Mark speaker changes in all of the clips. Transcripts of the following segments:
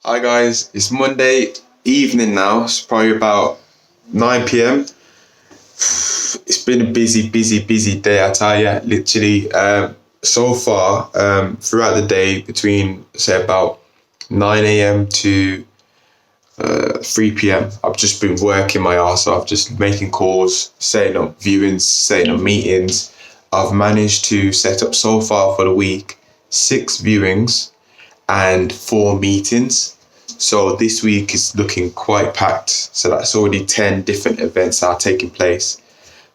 Speaker 1: Hi guys, it's Monday evening now. It's probably about 9 p.m. It's been a busy day, I tell ya. Literally, so far, throughout the day, between say about 9 a.m. to 3 p.m., I've just been working my ass off, just making calls, setting up viewings, setting up meetings. I've managed to set up so far for the week 6 viewings and 4 meetings. So this week is looking quite packed. So that's already 10 different events that are taking place.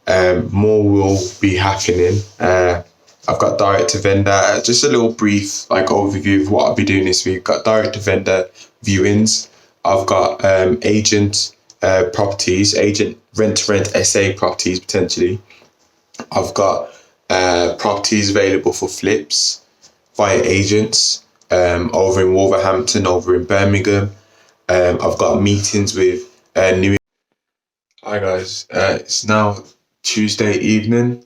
Speaker 1: More will be happening. I've got direct to vendor, just a little brief overview of what I'll be doing this week. Got direct to vendor viewings. I've got agent properties, agent rent to rent SA properties potentially. I've got properties available for flips via agents over in Wolverhampton, over in Birmingham. I've got meetings with new. Hi guys, it's now Tuesday evening.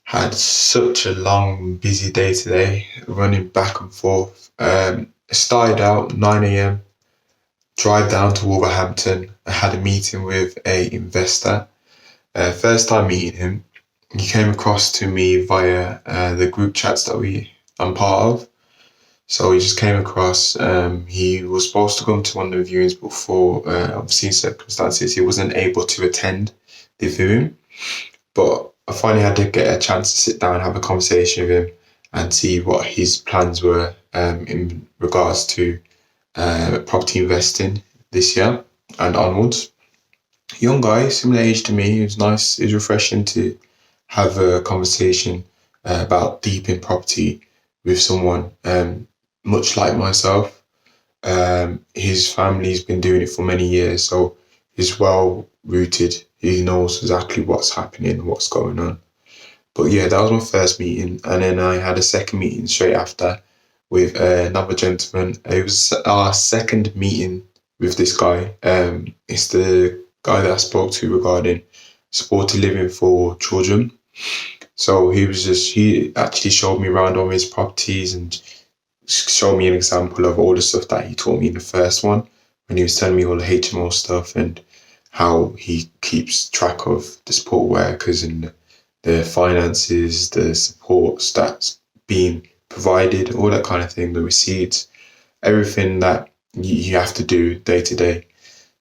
Speaker 1: Had such a long, busy day today, running back and forth. Started out 9 a.m. Drive down to Wolverhampton. I had a meeting with a investor. First time meeting him, he came across to me via the group chats that I'm part of. So he just came across. He was supposed to come to one of the viewings, but for obviously circumstances, he wasn't able to attend the viewing. But I finally had to get a chance to sit down and have a conversation with him and see what his plans were in regards to property investing this year and onwards. Young guy, similar age to me. It was nice. It was refreshing to have a conversation about deep in property with someone much like myself. His family's been doing it for many years, so he's well rooted. He knows exactly what's happening, what's going on. But yeah, that was my first meeting, and then I had a second meeting straight after with another gentleman. It was our second meeting with this guy. It's the guy that I spoke to regarding supported living for children. So he actually showed me around all his properties and showed me an example of all the stuff that he taught me in the first one when he was telling me all the HMO stuff and how he keeps track of the support workers and the finances, the supports that's being provided, all that kind of thing, the receipts, everything that you have to do day to day.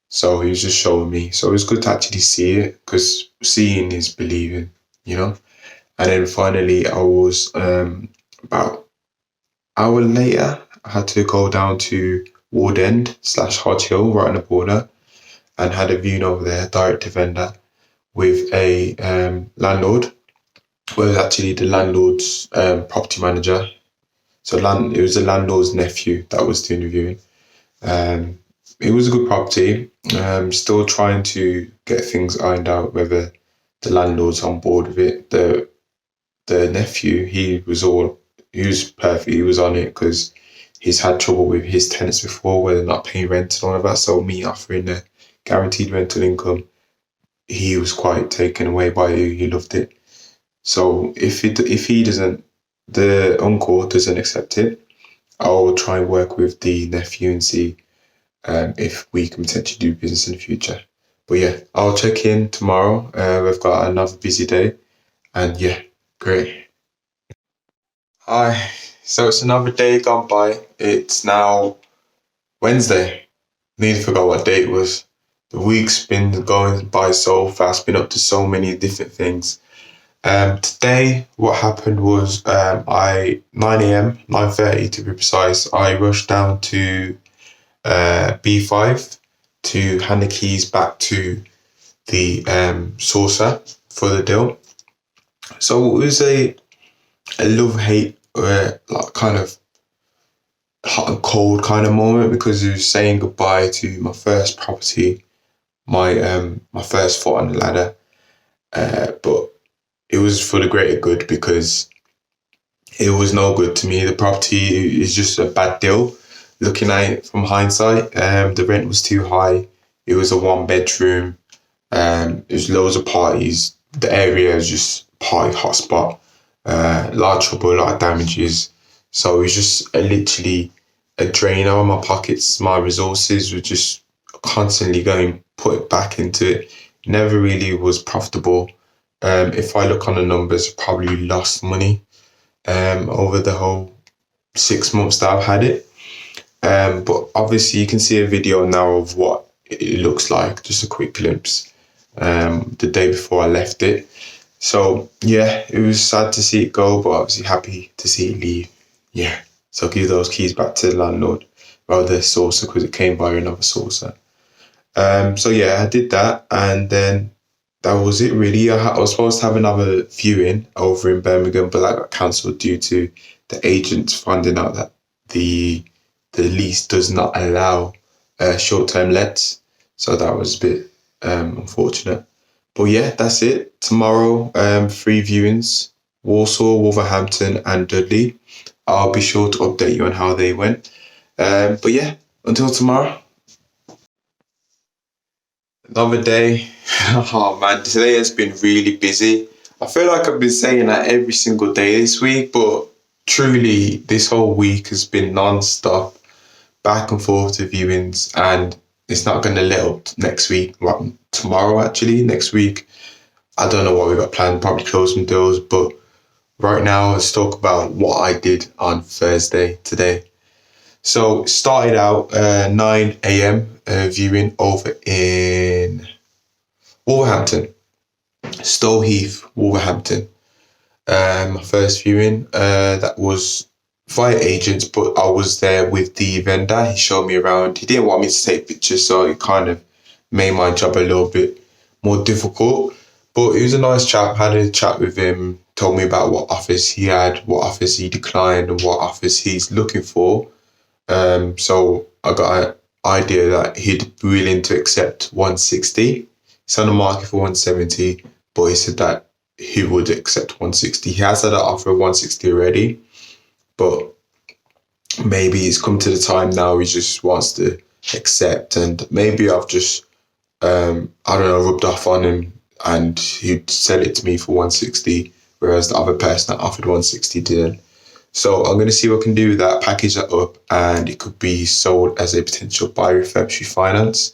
Speaker 1: So he was just showing me. So it was good to actually see it, because seeing is believing, you know. And then finally, I was about hour later, I had to go down to Ward End / Hodge Hill, right on the border, and had a viewing over there, direct to vendor, with a landlord. Well, it was actually the landlord's property manager. So it was the landlord's nephew that was doing the viewing. It was a good property. Still trying to get things ironed out, whether the landlord's on board with it. The nephew, he was perfect. He was on it because he's had trouble with his tenants before where they're not paying rent and all of that. So me offering a guaranteed rental income, he was quite taken away by it. He loved it. So if the uncle doesn't accept it, I'll try and work with the nephew and see if we can potentially do business in the future. But yeah, I'll check in tomorrow. We've got another busy day, and yeah, great. Hi. So it's another day gone by. It's now Wednesday. Nearly forgot what day it was. The week's been going by so fast. Been up to so many different things. Today, what happened was 9 a.m., 9:30 to be precise, I rushed down to B5 to hand the keys back to the sourcer for the deal. So it was a love-hate, kind of hot and cold kind of moment, because it was saying goodbye to my first property, my first foot on the ladder. But it was for the greater good, because it was no good to me. The property is just a bad deal. Looking at it from hindsight, the rent was too high. It was a 1-bedroom. There's loads of parties. The area is just party hotspot. A lot of trouble, a lot of damages. So it was just literally a drainer on my pockets. My resources were just constantly going put it back into it. Never really was profitable. If I look on the numbers, probably lost money over the whole 6 months that I've had it. But obviously you can see a video now of what it looks like, just a quick glimpse, the day before I left it. So yeah, it was sad to see it go, but obviously happy to see it leave. Yeah. So give those keys back to the landlord, rather the saucer, because it came by another saucer. So yeah, I did that, and then that was it really. I was supposed to have another viewing over in Birmingham, but that got cancelled due to the agents finding out that the lease does not allow short-term lets. So that was a bit unfortunate. But yeah, that's it. Tomorrow, 3 viewings: Walsall, Wolverhampton, and Dudley. I'll be sure to update you on how they went. But yeah, until tomorrow. Another day. Oh man, today has been really busy. I feel like I've been saying that every single day this week, but truly, this whole week has been non-stop, back and forth to viewings, and it's not going to let up next week. Well, tomorrow, actually, next week. I don't know what we got planned, probably close some doors, but right now, let's talk about what I did on Thursday today. So, started out 9 a.m. Viewing over in Wolverhampton, Stowe Heath, Wolverhampton. My first viewing, that was via agents, but I was there with the vendor. He showed me around. He didn't want me to take pictures, so it kind of made my job a little bit more difficult. But he was a nice chap. Had a chat with him, told me about what offers he had, what offers he declined, and what offers he's looking for. So I got an idea that he'd be willing to accept 160. He's on the market for 170, but he said that he would accept 160. He has had an offer of 160 already, but maybe it's come to the time now he just wants to accept, and maybe I've just I don't know, rubbed off on him, and he'd sell it to me for 160, whereas the other person that offered 160 didn't. So I'm going to see what I can do with that, package that up, and it could be sold as a potential buy, refurbish, refinance,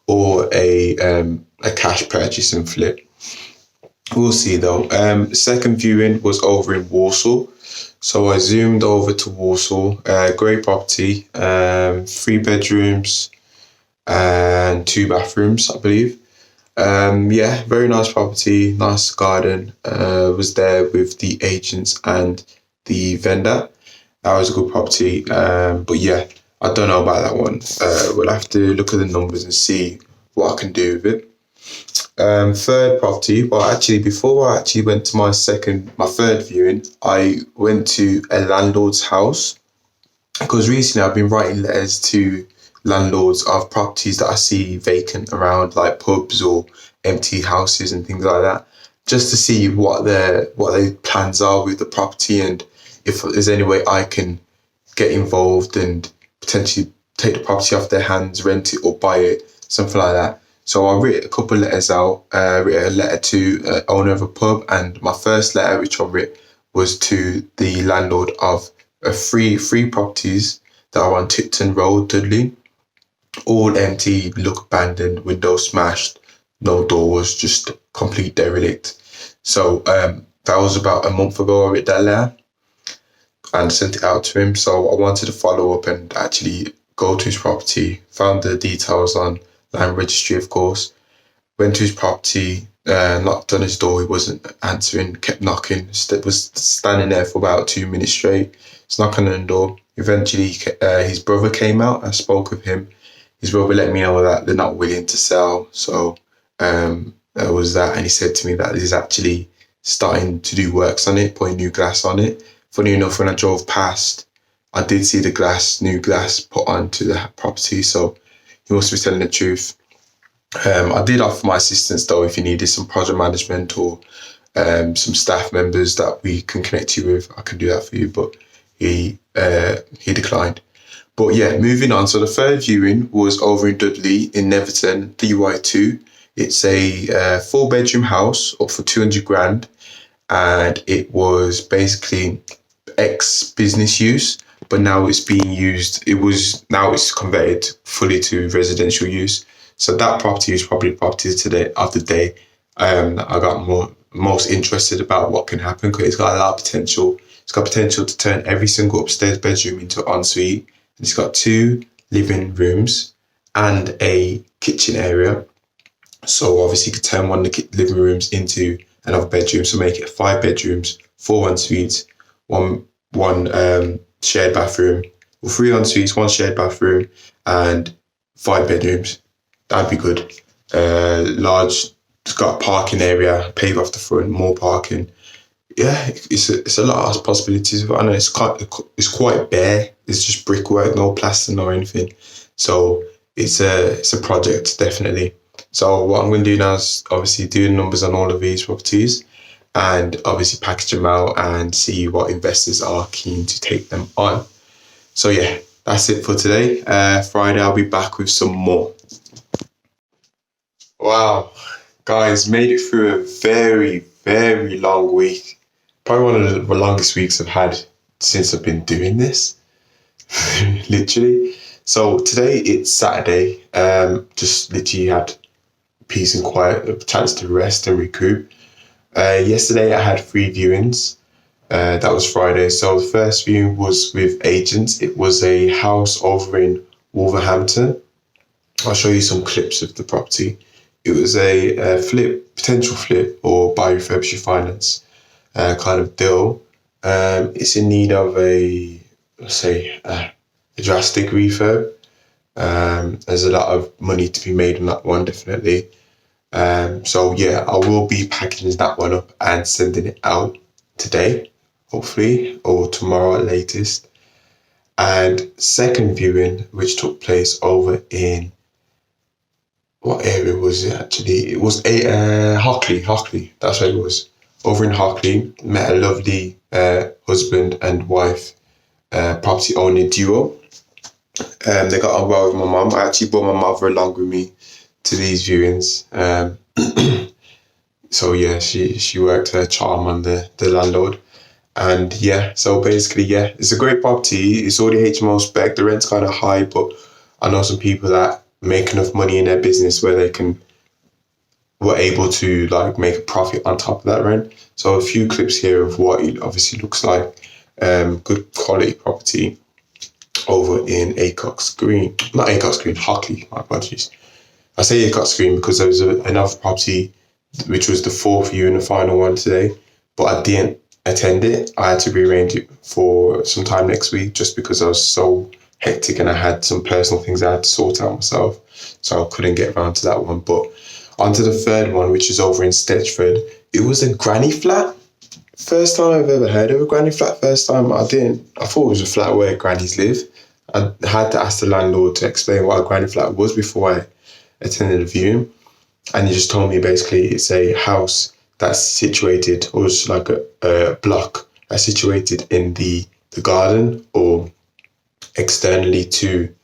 Speaker 1: or a cash purchase and flip. We'll see though. Second viewing was over in Walsall. So I zoomed over to Walsall. Great property, 3 bedrooms and 2 bathrooms, I believe. Yeah, very nice property, nice garden. Was there with the agents and the vendor. That was a good property. But yeah, I don't know about that one. We'll have to look at the numbers and see what I can do with it. Third property, well, actually, before I actually went to my third viewing, I went to a landlord's house, because recently I've been writing letters to landlords of properties that I see vacant around, like pubs or empty houses and things like that, just to see what their plans are with the property, and if there's any way I can get involved and potentially take the property off their hands, rent it or buy it, something like that. So I wrote a couple of letters out. Wrote a letter to owner of a pub, and my first letter, which I wrote, was to the landlord of three properties that are on Tipton Road, Dudley. All empty, look abandoned, windows smashed, no doors, just complete derelict. So that was about a month ago I wrote that letter and sent it out to him. So I wanted to follow up and actually go to his property. Found the details on land registry, of course. Went to his property, knocked on his door. He wasn't answering, kept knocking. Was standing there for about 2 minutes straight. He's knocking on the door. Eventually, his brother came out. I spoke with him. His brother let me know that they're not willing to sell. So there was that. And he said to me that he's actually starting to do works on it, putting new glass on it. Funny enough, when I drove past, I did see the new glass put onto the property. So he must be telling the truth. I did offer my assistance though, if you needed some project management or some staff members that we can connect you with. I can do that for you, but he declined. But yeah, moving on. So the third viewing was over in Dudley in Neverton, DY2. It's a 4-bedroom house up for 200 grand, and it was basically ex-business use. but now it's being used. Now it's converted fully to residential use. So that property is probably the property today of the day. I got most interested about what can happen because it's got a lot of potential. It's got potential to turn every single upstairs bedroom into an ensuite. It's got 2 living rooms and a kitchen area. So obviously you could turn one of the living rooms into another bedroom. So make it 5 bedrooms, 4 ensuites, one shared bathroom, or 3 ensuites, 1 shared bathroom, and 5 bedrooms. That'd be good. Large. It's got a parking area, paved off the front, more parking. Yeah, it's a lot of possibilities. I know it's quite bare. It's just brickwork, no plaster, no anything. So it's a project, definitely. So what I'm going to do now is obviously do the numbers on all of these properties, and obviously package them out and see what investors are keen to take them on. So yeah, that's it for today. Friday I'll be back with some more. Wow, guys, made it through a very, very long week. Probably one of the longest weeks I've had since I've been doing this. Literally. So today it's Saturday. Just literally had peace and quiet, a chance to rest and recoup. Yesterday I had 3 viewings. That was Friday. So the first viewing was with agents. It was a house over in Wolverhampton. I'll show you some clips of the property. It was a potential flip or buy refurbish finance kind of deal. It's in need of a drastic refurb. There's a lot of money to be made on that one, definitely. So yeah, I will be packaging that one up and sending it out today, hopefully, or tomorrow at latest. And second viewing, which took place over in, what area was it actually? It was Hockley. That's where it was. Over in Hockley, met a lovely husband and wife, property owner duo. They got on well with my mum. I actually brought my mother along with me to these viewings. So yeah, she worked her charm on the landlord. And yeah, so basically, yeah, it's a great property. It's already HMO spec. The rent's kind of high, but I know some people that make enough money in their business where they were able to like make a profit on top of that rent. So a few clips here of what it obviously looks like. Good quality property over in Hockley, my apologies. I say Acox Green because there was another property which was the 4th viewing and the final one today, but I didn't attend it. I had to rearrange it for some time next week just because I was so hectic and I had some personal things I had to sort out myself, so I couldn't get around to that one. But onto the 3rd one, which is over in Stetchford. It was a granny flat. First time I've ever heard of a granny flat. First time I thought it was a flat where grannies live. I had to ask the landlord to explain what a granny flat was before I attended the viewing, and he just told me basically it's a house that's situated, or it's like a block that's situated in the garden or externally to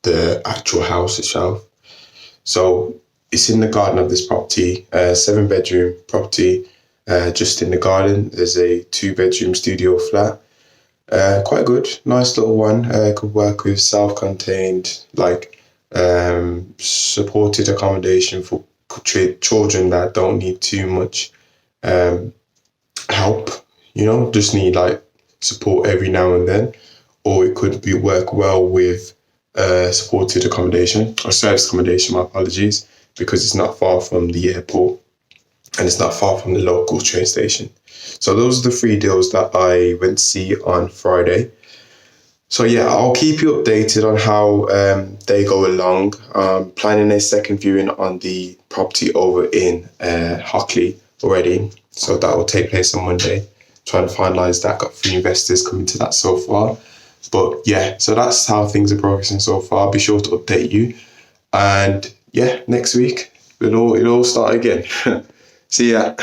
Speaker 1: the actual house itself. So it's in the garden of this property, 7-bedroom property. Just in the garden, there's a 2-bedroom studio flat. Quite good, nice little one. Could work with self-contained, like supported accommodation for children that don't need too much help. Just need like support every now and then. Or it could work well with supported accommodation or service accommodation. My apologies, because it's not far from the airport and it's not far from the local train station. So those are the 3 deals that I went to see on Friday. So yeah, I'll keep you updated on how they go along. Planning a second viewing on the property over in Hockley already. So that will take place on Monday. Trying to finalise that. Got 3 investors coming to that so far. But yeah, so that's how things are progressing so far. Be sure to update you. And yeah, next week it'll all start again. See ya.